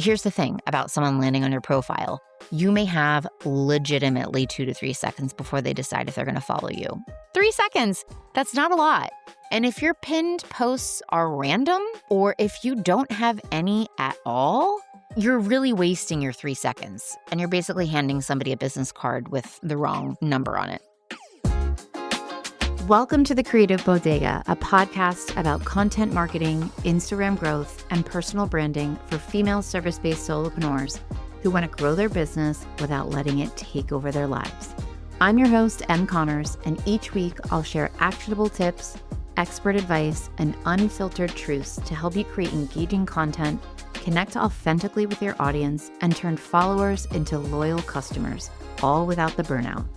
Here's the thing about someone landing on your profile. You may have legitimately 2 to 3 seconds before they decide if they're going to follow you. 3 seconds, that's not a lot. And if your pinned posts are random, or if you don't have any at all, you're really wasting your 3 seconds. And you're basically handing somebody a business card with the wrong number on it. Welcome to The Creative Bodega, a podcast about content marketing, Instagram growth, and personal branding for female service-based solopreneurs who want to grow their business without letting it take over their lives. I'm your host, Em Connors, and each week I'll share actionable tips, expert advice, and unfiltered truths to help you create engaging content, connect authentically with your audience, and turn followers into loyal customers, all without the burnout.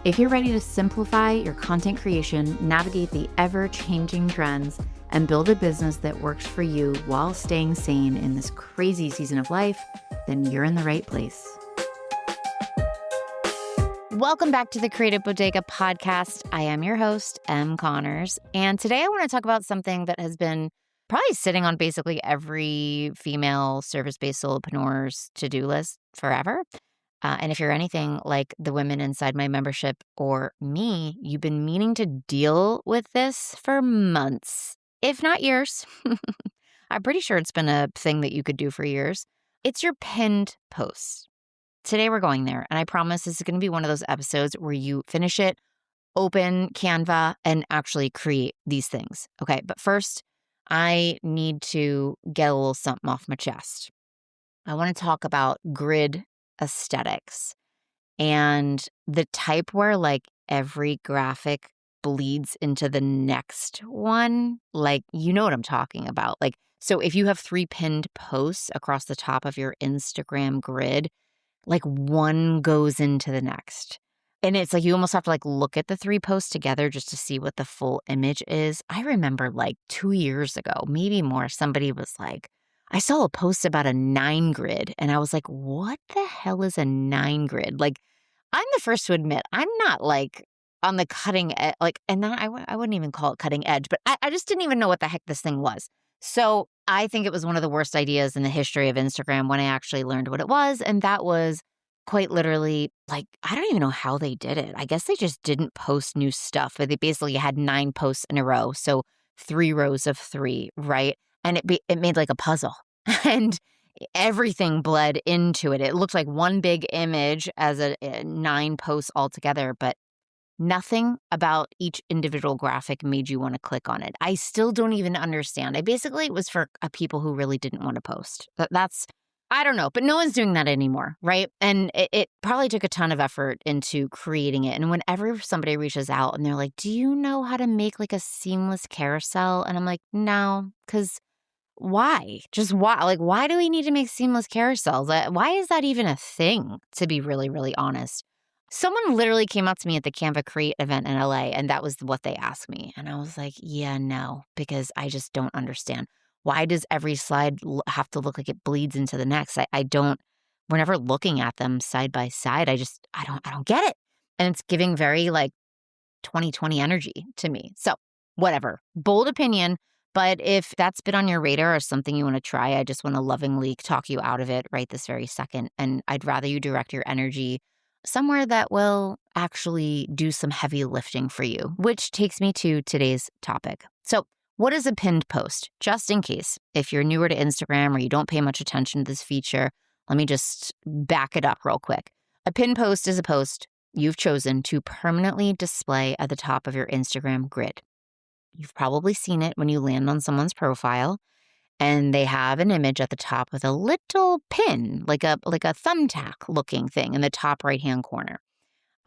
If you're ready to simplify your content creation, navigate the ever-changing trends, and build a business that works for you while staying sane in this crazy season of life, then you're in the right place. Welcome back to the Creative Bodega podcast. I am your host, Em Connors, and today I want to talk about something that has been probably sitting on basically every female service-based solopreneur's to-do list forever. And if you're anything like the women inside my membership or me, you've been meaning to deal with this for months, if not years. I'm pretty sure it's been a thing that you could do for years. It's your pinned posts. Today we're going there, and I promise this is going to be one of those episodes where you finish it, open Canva, and actually create these things. Okay, but first, I need to get a little something off my chest. I want to talk about grid aesthetics and the type where like every graphic bleeds into the next one. Like, you know what I'm talking about. Like, so if you have 3 pinned posts across the top of your Instagram grid, like one goes into the next. And it's like you almost have to like look at the 3 posts together just to see what the full image is. I remember like 2 years ago, maybe more, somebody was like, I saw a post about a 9 grid, and I was like, what the hell is a 9 grid? Like, I'm the first to admit, I'm not like on the cutting edge, like, and then I wouldn't even call it cutting edge, but I just didn't even know what the heck this thing was. So I think it was one of the worst ideas in the history of Instagram when I actually learned what it was. And that was quite literally, like, I don't even know how they did it. I guess they just didn't post new stuff, but they basically had 9 posts in a row. So 3 rows of 3, right? And it made like a puzzle, and everything bled into it. It looked like one big image as a 9 posts all together, but nothing about each individual graphic made you want to click on it. I still don't even understand. It was for people who really didn't want to post. That's, I don't know, but no one's doing that anymore, right? And it probably took a ton of effort into creating it. And whenever somebody reaches out and they're like, do you know how to make like a seamless carousel? And I'm like, no, because why? Just why? Like, why do we need to make seamless carousels? Why is that even a thing, to be really, really honest? Someone literally came up to me at the Canva Create event in LA, and that was what they asked me. And I was like, yeah, no, because I just don't understand. Why does every slide have to look like it bleeds into the next? We're never looking at them side by side. I don't get it. And it's giving very like 2020 energy to me. So whatever, bold opinion. But if that's been on your radar or something you want to try, I just want to lovingly talk you out of it right this very second. And I'd rather you direct your energy somewhere that will actually do some heavy lifting for you, which takes me to today's topic. So what is a pinned post? Just in case, if you're newer to Instagram or you don't pay much attention to this feature, let me just back it up real quick. A pinned post is a post you've chosen to permanently display at the top of your Instagram grid. You've probably seen it when you land on someone's profile and they have an image at the top with a little pin, like a thumbtack looking thing in the top right-hand corner.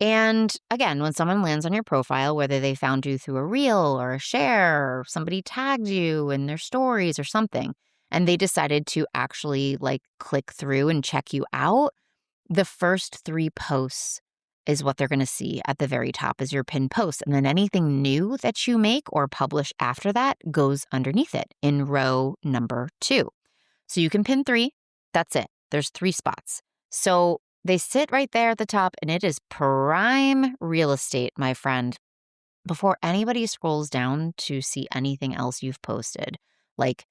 And again, when someone lands on your profile, whether they found you through a reel or a share or somebody tagged you in their stories or something, and they decided to actually like click through and check you out, the first 3 posts is what they're going to see at the very top as your pinned post. And then anything new that you make or publish after that goes underneath it in row number 2. So you can pin 3. That's it. There's 3 spots. So they sit right there at the top, and it is prime real estate, my friend, before anybody scrolls down to see anything else you've posted. Like,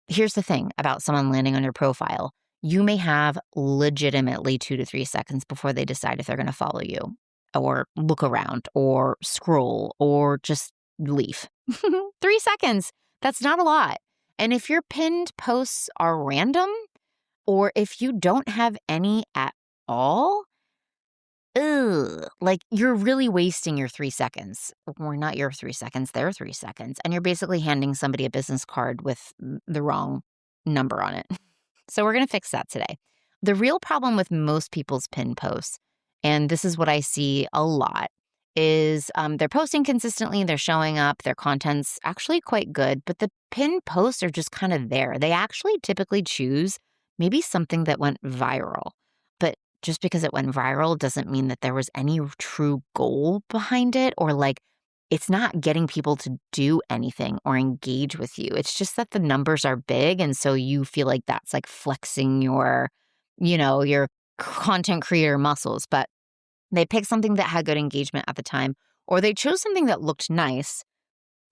here's the thing about someone landing on your profile. you may have legitimately 2 to 3 seconds before they decide if they're going to follow you or look around or scroll or just leave. 3 seconds. That's not a lot. And if your pinned posts are random or if you don't have any at all, like you're really wasting your 3 seconds. Or not your 3 seconds, their 3 seconds. And you're basically handing somebody a business card with the wrong number on it. So we're going to fix that today. The real problem with most people's pin posts, and this is what I see a lot, is they're posting consistently, they're showing up, their content's actually quite good, but the pin posts are just kind of there. They actually typically choose maybe something that went viral. But just because it went viral doesn't mean that there was any true goal behind it or like it's not getting people to do anything or engage with you. It's just that the numbers are big. And so you feel like that's like flexing your content creator muscles. But they picked something that had good engagement at the time, or they chose something that looked nice,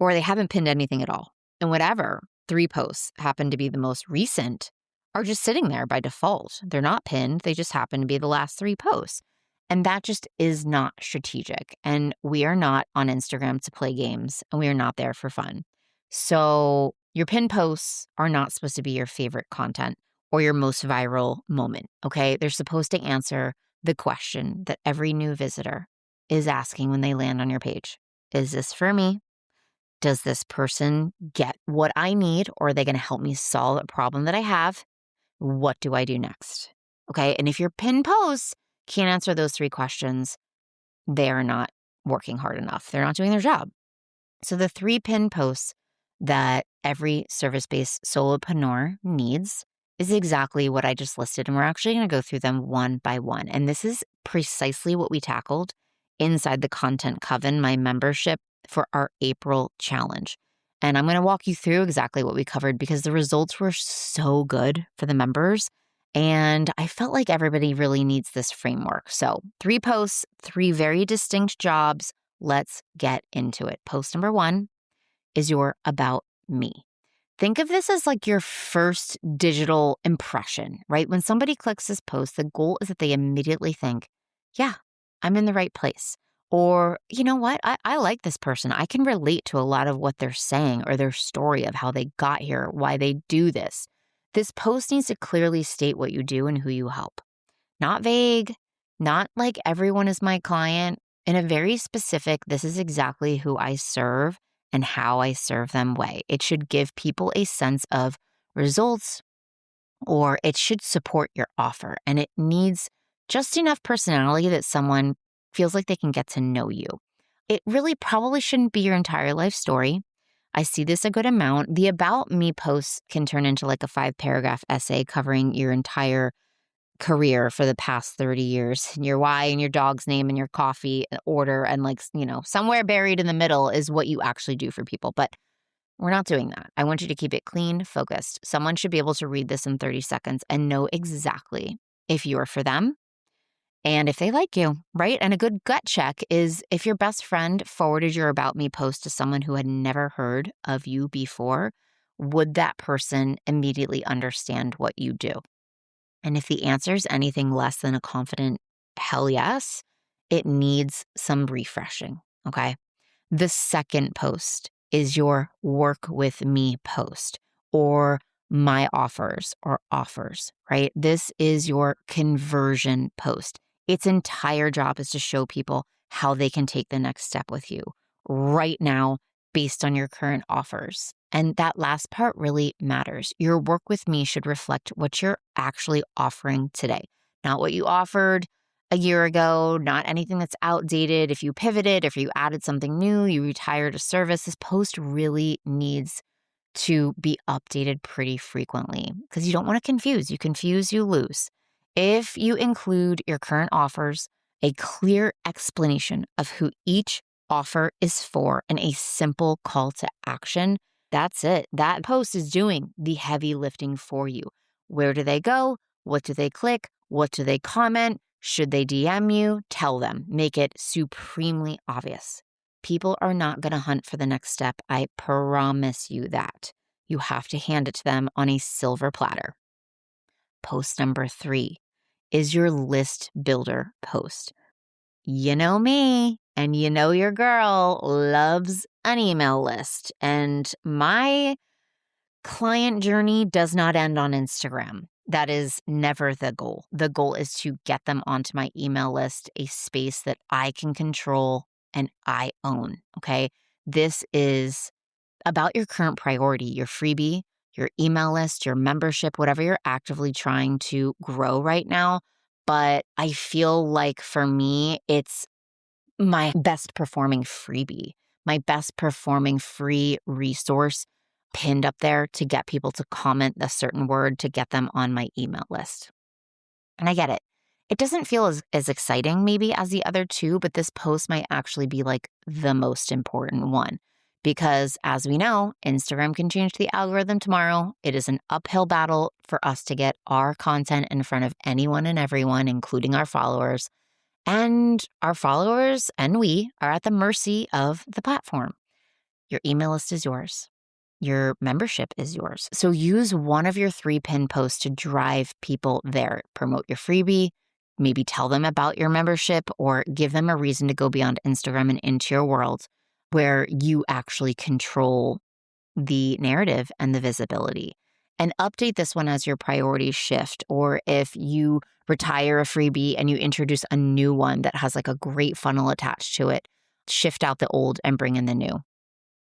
or they haven't pinned anything at all. And whatever 3 posts happen to be the most recent are just sitting there by default. They're not pinned. They just happen to be the last 3 posts. And that just is not strategic. And we are not on Instagram to play games, and we are not there for fun. So your pinned posts are not supposed to be your favorite content or your most viral moment, okay? They're supposed to answer the question that every new visitor is asking when they land on your page. Is this for me? Does this person get what I need, or are they going to help me solve a problem that I have? What do I do next? Okay. And if your pinned posts can't answer those 3 questions, they are not working hard enough. They're not doing their job. So the 3 pinned posts that every service-based solopreneur needs is exactly what I just listed. And we're actually going to go through them one by one. And this is precisely what we tackled inside the Content Coven, my membership for our April challenge. And I'm going to walk you through exactly what we covered because the results were so good for the members. And I felt like everybody really needs this framework. So 3 posts, 3 very distinct jobs. Let's get into it. Post number 1 is your about me. Think of this as like your first digital impression, right? When somebody clicks this post, the goal is that they immediately think, yeah, I'm in the right place. Or, you know what? I like this person. I can relate to a lot of what they're saying or their story of how they got here, why they do this. This post needs to clearly state what you do and who you help. Not vague, not like everyone is my client. In a very specific, this is exactly who I serve and how I serve them way. It should give people a sense of results, or it should support your offer. And it needs just enough personality that someone feels like they can get to know you. It really probably shouldn't be your entire life story. I see this a good amount. The About Me posts can turn into like a 5-paragraph essay covering your entire career for the past 30 years, and your why and your dog's name and your coffee order. And like, somewhere buried in the middle is what you actually do for people. But we're not doing that. I want you to keep it clean, focused. Someone should be able to read this in 30 seconds and know exactly if you're for them and if they like you, right? And a good gut check is if your best friend forwarded your About Me post to someone who had never heard of you before, would that person immediately understand what you do? And if the answer is anything less than a confident hell yes, it needs some refreshing, okay? The second post is your work with me post or my offers or offers, right? This is your conversion post. Its entire job is to show people how they can take the next step with you right now based on your current offers. And that last part really matters. Your work with me should reflect what you're actually offering today, not what you offered a year ago, not anything that's outdated. If you pivoted, if you added something new, you retired a service, this post really needs to be updated pretty frequently because you don't want to confuse. You confuse, you lose. If you include your current offers, a clear explanation of who each offer is for, and a simple call to action, that's it. That post is doing the heavy lifting for you. Where do they go? What do they click? What do they comment? Should they DM you? Tell them. Make it supremely obvious. People are not going to hunt for the next step. I promise you that. You have to hand it to them on a silver platter. post number 3 is your list builder post. You know me, and you know your girl loves an email list. And my client journey does not end on Instagram. That is never the goal. The goal is to get them onto my email list, a space that I can control and I own. Okay. This is about your current priority, your freebie, your email list, your membership, whatever you're actively trying to grow right now. But I feel like for me, it's my best performing freebie, my best performing free resource pinned up there to get people to comment a certain word to get them on my email list. And I get it. It doesn't feel as exciting maybe as the other two, but this post might actually be like the most important one. Because as we know, Instagram can change the algorithm tomorrow. It is an uphill battle for us to get our content in front of anyone and everyone, including our followers. And our followers and we are at the mercy of the platform. Your email list is yours. Your membership is yours. So use one of your 3 pin posts to drive people there. Promote your freebie, maybe tell them about your membership, or give them a reason to go beyond Instagram and into your world where you actually control the narrative and the visibility. And update this one as your priorities shift, or if you retire a freebie and you introduce a new one that has like a great funnel attached to it, shift out the old and bring in the new.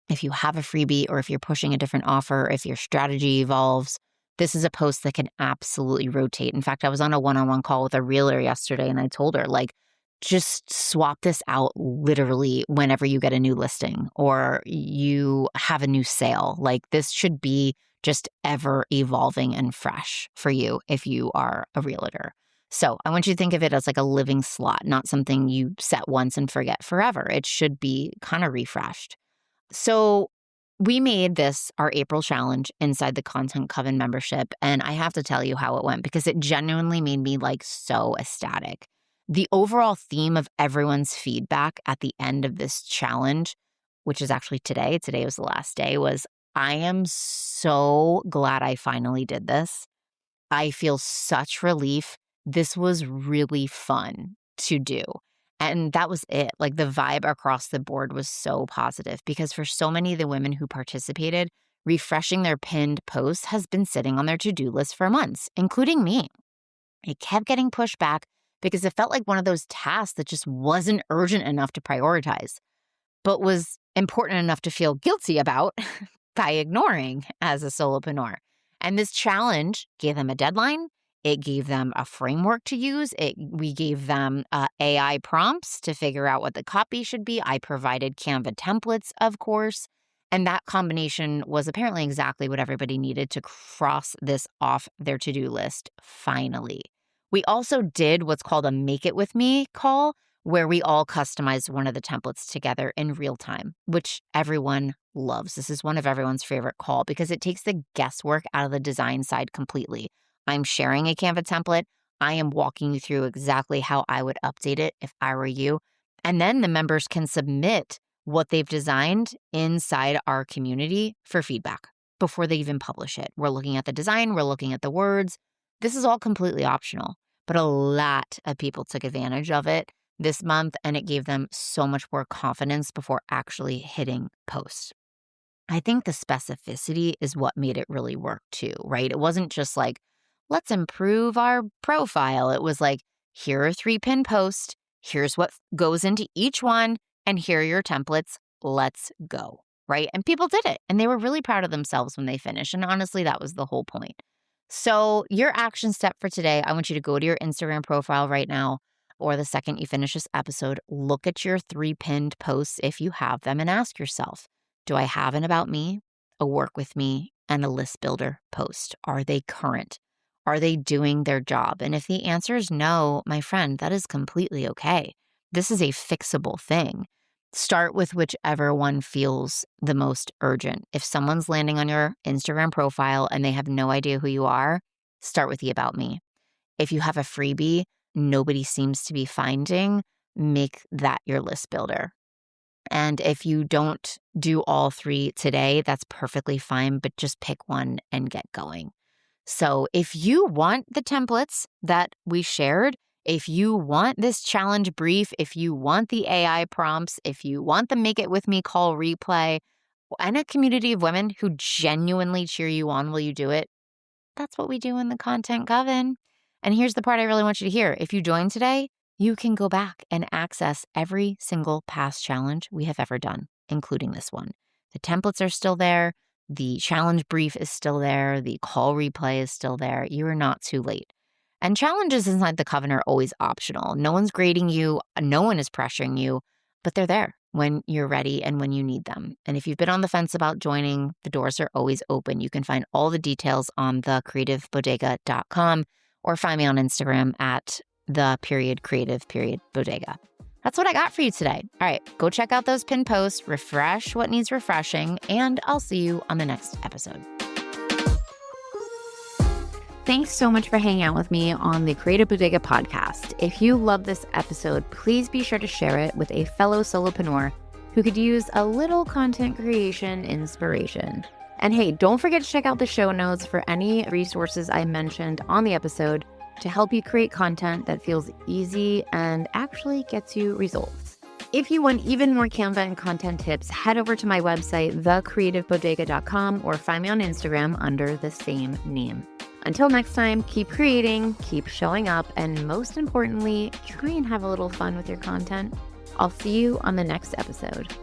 If you have a freebie or if you're pushing a different offer, if your strategy evolves, this is a post that can absolutely rotate. In fact, I was on a one-on-one call with a realtor yesterday and I told her, like, just swap this out literally whenever you get a new listing or you have a new sale. Like, this should be just ever evolving and fresh for you if you are a realtor. So I want you to think of it as like a living slot, not something you set once and forget forever. It should be kind of refreshed. So we made this our April challenge inside the Content Coven membership. And I have to tell you how it went because it genuinely made me like so ecstatic. The overall theme of everyone's feedback at the end of this challenge, which is actually today was the last day, was I am so glad I finally did this. I feel such relief. This was really fun to do. And that was it. Like the vibe across the board was so positive because for so many of the women who participated, refreshing their pinned posts has been sitting on their to-do list for months, including me. It kept getting pushed back because it felt like one of those tasks that just wasn't urgent enough to prioritize, but was important enough to feel guilty about by ignoring as a solopreneur. And this challenge gave them a deadline. It gave them a framework to use. We gave them AI prompts to figure out what the copy should be. I provided Canva templates, of course. And that combination was apparently exactly what everybody needed to cross this off their to-do list finally. We also did what's called a Make It With Me call, where we all customized one of the templates together in real time, which everyone loves. This is one of everyone's favorite call because it takes the guesswork out of the design side completely. I'm sharing a Canva template. I am walking you through exactly how I would update it if I were you. And then the members can submit what they've designed inside our community for feedback before they even publish it. We're looking at the design. We're looking at the words. This is all completely optional, but a lot of people took advantage of it this month, and it gave them so much more confidence before actually hitting post. I think the specificity is what made it really work too, right? It wasn't just like, let's improve our profile. It was like, here are 3 pin posts. Here's what goes into each one. And here are your templates. Let's go, right? And people did it. And they were really proud of themselves when they finished. And honestly, that was the whole point. So your action step for today, I want you to go to your Instagram profile right now, or the second you finish this episode, look at your 3 pinned posts if you have them and ask yourself, do I have an about me, a work with me, and a list builder post? Are they current? Are they doing their job? And if the answer is no, my friend, that is completely okay. This is a fixable thing. Start with whichever one feels the most urgent. If someone's landing on your Instagram profile and they have no idea who you are, start with the about me. If you have a freebie nobody seems to be finding, make that your list builder. And if you don't do all 3 today, that's perfectly fine, but just pick one and get going. So if you want the templates that we shared, if you want this challenge brief, if you want the AI prompts, if you want the Make It With Me call replay, and a community of women who genuinely cheer you on while you do it, that's what we do in the Content Coven. And here's the part I really want you to hear. If you join today, you can go back and access every single past challenge we have ever done, including this one. The templates are still there. The challenge brief is still there. The call replay is still there. You are not too late. And challenges inside the Coven are always optional. No one's grading you. No one is pressuring you, but they're there when you're ready and when you need them. And if you've been on the fence about joining, the doors are always open. You can find all the details on thecreativebodega.com or find me on Instagram at @creative_bodega. That's what I got for you today. All right, go check out those pinned posts, refresh what needs refreshing, and I'll see you on the next episode. Thanks so much for hanging out with me on the Creative Bodega podcast. If you love this episode, please be sure to share it with a fellow solopreneur who could use a little content creation inspiration. And hey, don't forget to check out the show notes for any resources I mentioned on the episode to help you create content that feels easy and actually gets you results. If you want even more Canva and content tips, head over to my website, thecreativebodega.com, or find me on Instagram under the same name. Until next time, keep creating, keep showing up, and most importantly, try and have a little fun with your content. I'll see you on the next episode.